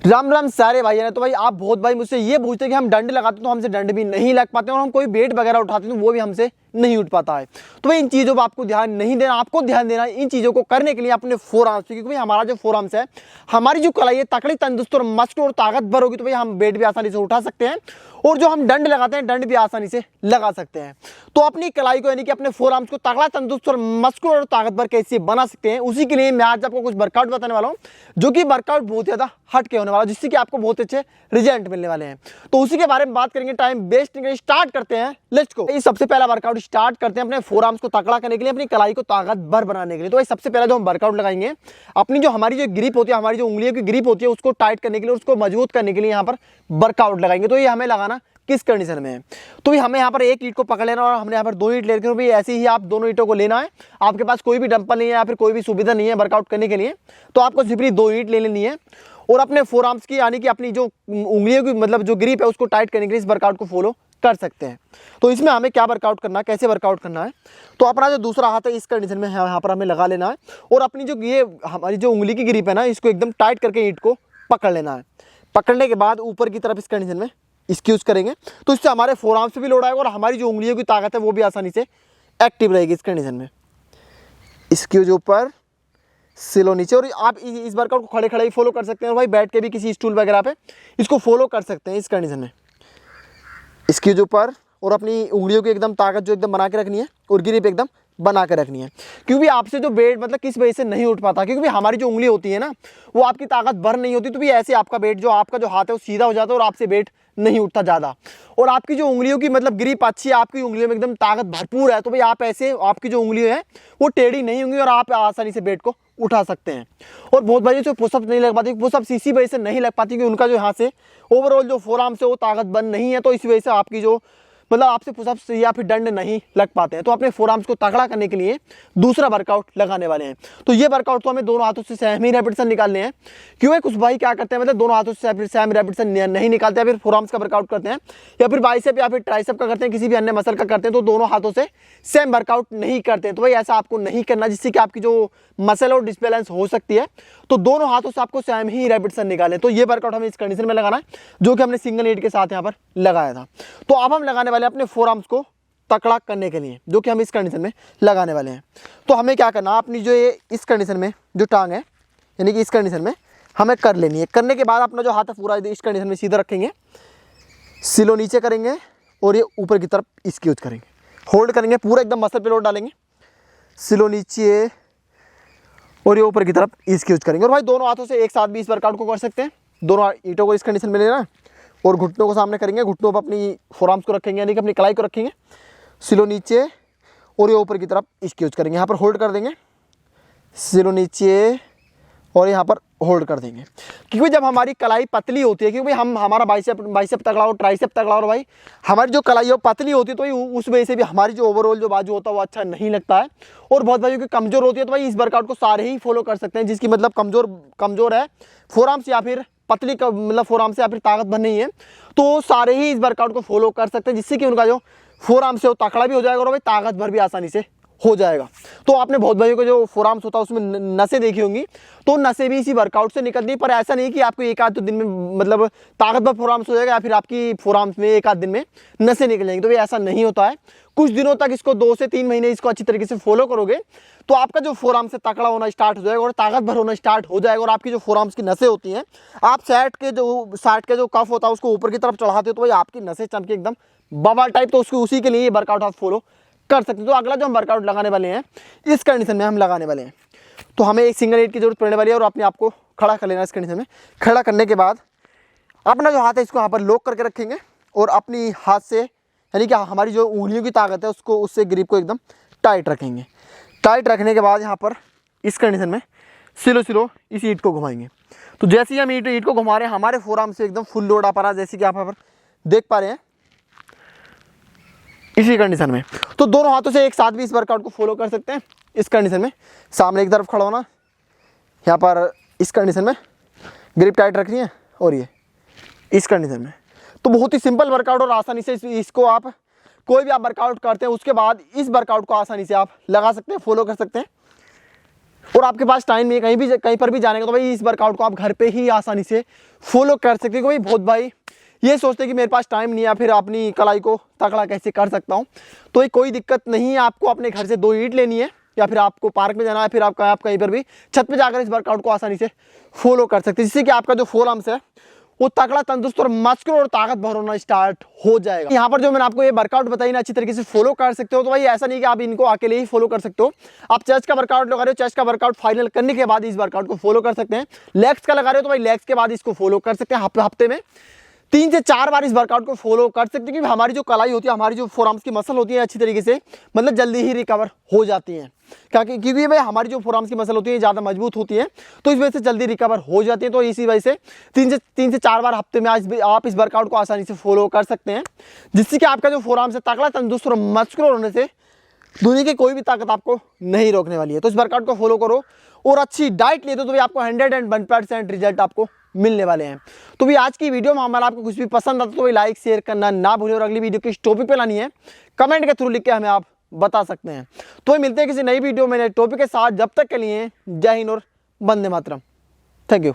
राम राम सारे भाई है ना। तो भाई आप बहुत भाई मुझसे ये पूछते हैं कि हम डंड लगाते तो हमसे डंड भी नहीं लग पाते और हम कोई वेट वगैरह उठाते तो वो भी हमसे नहीं उठ पाता है। तो भाई इन चीज़ों पर आपको ध्यान नहीं देना, आपको ध्यान देना इन चीज़ों को करने के लिए अपने फोर आर्म्स पे, क्योंकि भाई हमारा जो फोर आर्म्स है, हमारी जो कलाई है तकड़ी, तंदुरुस्त और मस्त और ताकतवर होगी तो भाई हम वेट भी आसानी से उठा सकते हैं और जो हम डंड लगाते हैं डंड भी आसानी से लगा सकते हैं। तो अपनी कलाई को यानी कि अपने फोर आर्म्स को तगड़ा, तंदुरुस्त और मस्कुलर और ताकतवर कैसे बना सकते हैं, उसी के लिए मैं आज आपको कुछ वर्कआउट बताने वाला हूं, जो कि वर्कआउट बहुत ज़्यादा हट के होने वाला, जिससे कि आपको बहुत अच्छे रिजल्ट मिलने वाले हैं। तो उसी के बारे में बात करेंगे। टाइम वेस्ट नहीं, स्टार्ट करते हैं, लेट्स गो। सबसे पहला वर्कआउट स्टार्ट करते हैं अपने फोर आर्म्स को तगड़ा करने के लिए, अपनी कलाई को ताकतवर बनाने के लिए। तो सबसे पहले जो हम वर्कआउट लगाएंगे, अपनी जो हमारी जो ग्रिप होती है, हमारी जो उंगलियों की ग्रिप होती है, उसको टाइट करने के लिए, उसको मजबूत करने के लिए यहाँ पर वर्कआउट लगाएंगे। तो ये हमें लगाना किस कंडीशन में है, तो भी हमें यहाँ पर एक ईंट को पकड़ लेना और हमने यहाँ पर दो ईंट ले रखी है। ऐसे ही आप दोनों ईंटों को लेना है। आपके पास कोई भी डंपल नहीं है या फिर कोई भी सुविधा नहीं है वर्कआउट करने के लिए, तो आपको सिर्फ दो ईंट ले लेनी है और अपने फोर आर्म्स की यानी कि अपनी जो उंगलियों की मतलब जो ग्रिप है उसको टाइट करने के लिए इस वर्कआउट को फॉलो कर सकते हैं। तो इसमें हमें क्या वर्कआउट करना है, कैसे वर्कआउट करना है, तो अपना जो दूसरा हाथ है इस कंडीशन में यहाँ पर हमें लगा लेना है और अपनी जो ये हमारी जो उंगली की ग्रिप है ना, इसको एकदम टाइट करके ईंट को पकड़ लेना है। पकड़ने के बाद ऊपर की तरफ इस कंडीशन में इसकी यूज करेंगे, तो इससे हमारे फोर आर्म्स पे भी लोड आएगा और हमारी जो उंगलियों की ताकत है वो भी आसानी से एक्टिव रहेगी इस कंडीशन में। इसकी यूज ऊपर, सिलो नीचे, और आप इस वर्कआउट को खड़े खड़े ही फॉलो कर सकते हैं और भाई बैठ के भी किसी स्टूल वगैरह पे इसको फॉलो कर सकते हैं इस कंडीशन में। इसकी यूज ऊपर और अपनी उंगलियों की एकदम ताकत जो एकदम बना के रखनी है और ग्रिप एकदम बना के रखनी है, क्योंकि आपसे जो वेट मतलब किस वजह से नहीं उठ पाता, क्योंकि हमारी जो उंगली होती है ना वो आपकी ताकत भर नहीं होती, तो भी ऐसे आपका वेट जो आपका जो हाथ है वो सीधा हो जाता है और आपसे वेट नहीं उठता ज़्यादा। और आपकी जो उंगलियों की मतलब ग्रिप अच्छी है, आपकी उंगलियों में एकदम ताकत भरपूर है, तो भाई आप ऐसे आपकी जो उंगली है वो टेढ़ी नहीं होंगी और आप आसानी से वेट को उठा सकते हैं। और बहुत भाई जो पुशअप नहीं लग पाती, पुशअप इसी वजह से नहीं लग पाती कि उनका जो यहाँ से ओवरऑल जो फोर आर्म से वो ताकतवर नहीं है, तो इस वजह से आपकी जो मतलब आपसे पुशअप्स या फिर डंड नहीं लग पाते हैं। तो अपने फोर आर्म्स को तगड़ा करने के लिए दूसरा वर्कआउट लगाने वाले हैं। तो ये वर्कआउट तो हमें दोनों हाथों से सेम ही रेपिटेशन निकालने हैं, क्योंकि कुछ भाई क्या करते हैं मतलब दोनों हाथों से सेम रेपिटेशन नहीं निकालते हैं, फिर फोर आर्म्स का वर्कआउट करते हैं या फिर बाइसेप या फिर ट्राइसेप का करते हैं, किसी भी अन्य मसल का करते हैं, तो दोनों हाथों से सेम वर्कआउट नहीं करते हैं। तो भाई ऐसा आपको नहीं करना, जिससे कि आपकी जो मसल और डिसबैलेंस हो सकती है। तो दोनों हाथों से आपको सेम ही रेपिटेशन निकालें। तो ये वर्कआउट हमें इस कंडीशन में लगाना है, जो कि हमने सिंगल ईंट के साथ यहाँ पर लगाया था। तो अब हम लगाने वाले अपने फोर आर्म्स को तकड़ा करने के लिए, जो कि हम इस कंडीशन में लगाने वाले हैं। तो हमें क्या करना है, अपनी जो ये इस कंडीशन में जो टांग है यानी कि इस कंडीशन में हमें कर लेनी है। करने के बाद अपना जो हाथ है पूरा इस कंडीशन में सीधा रखेंगे, सिलो नीचे करेंगे और ये ऊपर की तरफ इसकी यूज करेंगे, होल्ड करेंगे, पूरा एकदम मसल पे लोड डालेंगे, सिलो नीचे और ये ऊपर की तरफ इसकी यूज करेंगे। और भाई दोनों हाथों से एक साथ भी इस वर्कआउट को कर सकते हैं। दोनों ईंटों को इस कंडीशन में लेना और घुटनों को सामने करेंगे, घुटनों पर अपनी फोर आर्म्स को रखेंगे यानी कि अपनी कलाई को रखेंगे, सिलो नीचे और ये ऊपर की तरफ इसकी यूज करेंगे। यहाँ पर होल्ड कर देंगे, सिलो नीचे और यहाँ पर होल्ड कर देंगे, क्योंकि जब हमारी कलाई पतली होती है, क्योंकि हम हमारा बाइसेप तगड़ा और ट्राइसेप तगड़ा और भाई हमारी जो कलाई है पतली होती है, तो उस वजह से भी हमारी जो ओवरऑल जो बाजू होता है वो अच्छा नहीं लगता है। और बहुत भाई क्योंकि कमजोर होती है, तो भाई इस वर्कआउट को सारे ही फॉलो कर सकते हैं, जिसकी मतलब कमजोर है फोर आर्म्स या फिर पतली मतलब फोर आर्म से या फिर ताकतवर नहीं है, तो सारे ही इस वर्कआउट को फॉलो कर सकते हैं, जिससे कि उनका जो फोर आर्म से वो तकड़ा भी हो जाएगा और भाई ताकतवर भी आसानी से हो जाएगा। तो आपने बहुत भाइयों को जो फोर आर्म्स होता है उसमें नसें देखी होंगी, तो नसें भी इसी वर्कआउट से निकलती, पर ऐसा नहीं कि आपको एक आध दिन में मतलब ताकतवर फोर आर्म्स हो जाएगा या फिर आपकी फोर आर्म्स में एक आध दिन में नसें निकल जाएंगी, तो ये ऐसा नहीं होता है। कुछ दिनों तक इसको 2 से 3 महीने इसको अच्छी तरीके से फॉलो करोगे तो आपका जो फोर आर्म से तकड़ा होना स्टार्ट हो जाएगा और ताकतवर होना स्टार्ट हो जाएगा। और आपकी जो फोर आर्म्स की नसें होती हैं, आप साइड के जो कफ होता है उसको ऊपर की तरफ चढ़ाते हो, तो भाई आपकी नसें चमके एकदम बबल टाइप, तो उसको उसी के लिए ये वर्कआउट आप फॉलो कर सकते हैं। तो अगला जो हम वर्कआउट लगाने वाले हैं इस कंडीशन में हम लगाने वाले हैं, तो हमें एक सिंगल ईंट की जरूरत पड़ने वाली है और अपने आप को खड़ा कर लेना इस कंडीशन में। खड़ा करने के बाद अपना जो हाथ है इसको यहाँ पर लॉक करके रखेंगे और अपनी हाथ से यानी कि हमारी जो उंगलियों की ताकत है उसको उससे ग्रिप को एकदम टाइट रखेंगे। टाइट रखने के बाद यहाँ पर इस कंडीशन में सिलो इस ईंट को घुमाएंगे। तो जैसे ही हम ईंट को घुमा रहे हैं हमारे फोर आर्म से एकदम फुल लोड आ पा रहा है, जैसे कि आप यहाँ पर देख पा रहे हैं इसी कंडीशन में। तो दोनों हाथों से एक साथ भी इस वर्कआउट को फॉलो कर सकते हैं इस कंडीशन में। सामने एक तरफ खड़ा होना, यहाँ पर इस कंडीशन में ग्रिप टाइट रखनी है और ये इस कंडीशन में। तो बहुत ही सिंपल वर्कआउट और आसानी से इसको आप कोई भी आप वर्कआउट करते हैं उसके बाद इस वर्कआउट को आसानी से आप लगा सकते हैं, फॉलो कर सकते हैं। और आपके पास टाइम नहीं है कहीं पर भी जाने का, तो भाई इस वर्कआउट को आप घर पे ही आसानी से फॉलो कर सकते हो। भाई बहुत भाई ये सोचते हैं कि मेरे पास टाइम नहीं है, फिर अपनी कलाई को तगड़ा कैसे कर सकता हूँ। तो ये कोई दिक्कत नहीं है, आपको अपने घर से 2 ईंट लेनी है या फिर आपको पार्क में जाना है, फिर आप कहीं पर भी छत पे जाकर इस वर्कआउट को आसानी से फॉलो कर सकते हैं, जिससे कि आपका जो फोर आर्म्स है वो तगड़ा, तंदुरुस्त और मस्कुलर और ताकत भर होना स्टार्ट हो जाएगा। यहाँ पर जो मैंने आपको ये वर्कआउट बताई ना, अच्छी तरीके से फॉलो कर सकते हो। तो भाई ऐसा नहीं कि आप इनको अकेले ही फॉलो कर सकते हो, आप चेस्ट का वर्कआउट लगा रहे हो, चेस्ट का वर्कआउट फाइनल करने के बाद इस वर्कआउट को फॉलो कर सकते हैं। लेग्स का लगा रहे हो तो भाई लेग्स के बाद इसको फॉलो कर सकते हैं। हफ्ते में 3 से 4 बार इस वर्कआउट को फॉलो कर सकते हैं, क्योंकि हमारी जो कलाई होती है, हमारी जो फोरआर्म्स की मसल होती है अच्छी तरीके से मतलब जल्दी ही रिकवर हो जाती हैं। क्योंकि भाई हमारी जो फोरआर्म्स की मसल होती है ज़्यादा मजबूत होती है, तो इस वजह से जल्दी रिकवर हो जाती है। तो इसी वजह से 3 से 4 बार हफ्ते में आप इस वर्कआउट को आसानी से फॉलो कर सकते हैं, जिससे कि आपका जो फोरआर्म्स है तगड़ा, तंदुरुस्त और मस्कुलर होने से दुनिया की कोई भी ताकत आपको नहीं रोकने वाली है। तो इस वर्कआउट को फॉलो करो और अच्छी डाइट ले दो, तो भाई आपको 101% रिजल्ट आपको मिलने वाले हैं। तो भी आज की वीडियो में हमारा आपको कुछ भी पसंद आता तो भाई लाइक शेयर करना ना भूलें, और अगली वीडियो किस टॉपिक पे लानी है कमेंट के थ्रू लिख के हमें आप बता सकते हैं। तो मिलते हैं किसी नई वीडियो में नए टॉपिक के साथ, जब तक के लिए जय हिंद और वंदे मातरम। Thank you.